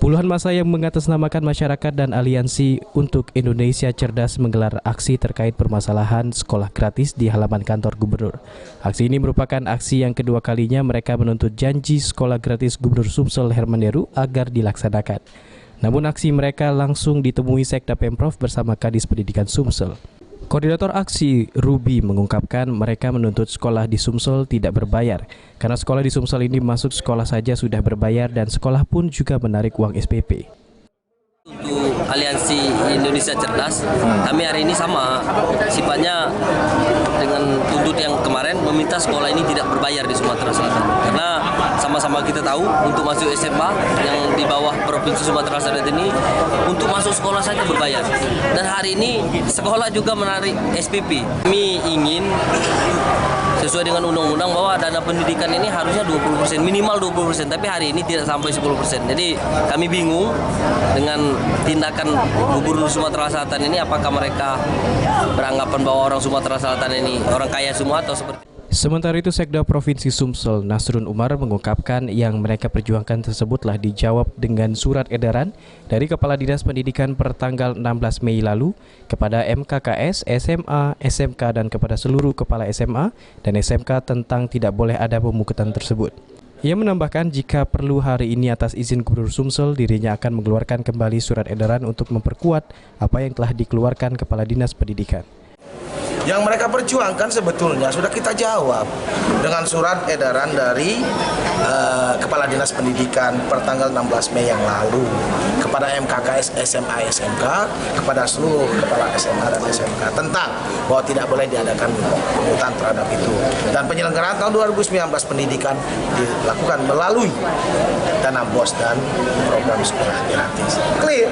Puluhan massa yang mengatasnamakan masyarakat dan Aliansi untuk Indonesia Cerdas menggelar aksi terkait permasalahan sekolah gratis di halaman kantor gubernur. Aksi ini merupakan aksi yang kedua kalinya mereka menuntut janji sekolah gratis Gubernur Sumsel Herman Deru agar dilaksanakan. Namun aksi mereka langsung ditemui Sekda Pemprov bersama Kadis Pendidikan Sumsel. Koordinator aksi Ruby mengungkapkan mereka menuntut sekolah di Sumsel tidak berbayar karena sekolah di Sumsel ini masuk sekolah saja sudah berbayar dan sekolah pun juga menarik uang SPP. Untuk Aliansi Indonesia Cerdas, kami hari ini sama sifatnya dengan tuntut yang kemarin meminta sekolah ini tidak berbayar di Sumatera Selatan. Karena sama-sama kita tahu untuk masuk SMA yang di bawah Provinsi Sumatera Selatan ini untuk masuk sekolah saja berbayar. Dan hari ini sekolah juga menarik SPP. Kami ingin sesuai dengan undang-undang bahwa dana pendidikan ini harusnya 20%, minimal 20%, tapi hari ini tidak sampai 10%. Jadi kami bingung dengan tindakan Gubernur Sumatera Selatan ini, apakah mereka beranggapan bahwa orang Sumatera Selatan ini orang kaya semua atau seperti. Sementara itu, Sekda Provinsi Sumsel Nasrun Umar mengungkapkan yang mereka perjuangkan tersebutlah dijawab dengan surat edaran dari Kepala Dinas Pendidikan per tanggal 16 Mei lalu kepada MKKS, SMA, SMK dan kepada seluruh kepala SMA dan SMK tentang tidak boleh ada pemungutan tersebut. Ia menambahkan jika perlu hari ini atas izin Gubernur Sumsel dirinya akan mengeluarkan kembali surat edaran untuk memperkuat apa yang telah dikeluarkan Kepala Dinas Pendidikan. Yang mereka perjuangkan sebetulnya sudah kita jawab dengan surat edaran dari Kepala Dinas Pendidikan per tanggal 16 Mei yang lalu kepada MKKS, SMA, SMK, kepada seluruh kepala SMA dan SMK tentang bahwa tidak boleh diadakan pemungutan terhadap itu. Dan penyelenggaraan tahun 2019 pendidikan dilakukan melalui dana BOS dan program sekolah gratis. Clear?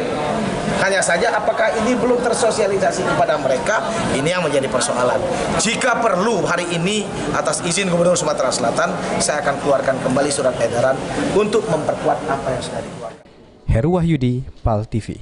Hanya saja apakah ini belum tersosialisasi kepada mereka, ini yang menjadi persoalan. Jika perlu hari ini atas izin Gubernur Sumatera Selatan, saya akan keluarkan kembali surat edaran untuk memperkuat apa yang sudah dikeluarkan. Heru Wahyudi, PAL TV.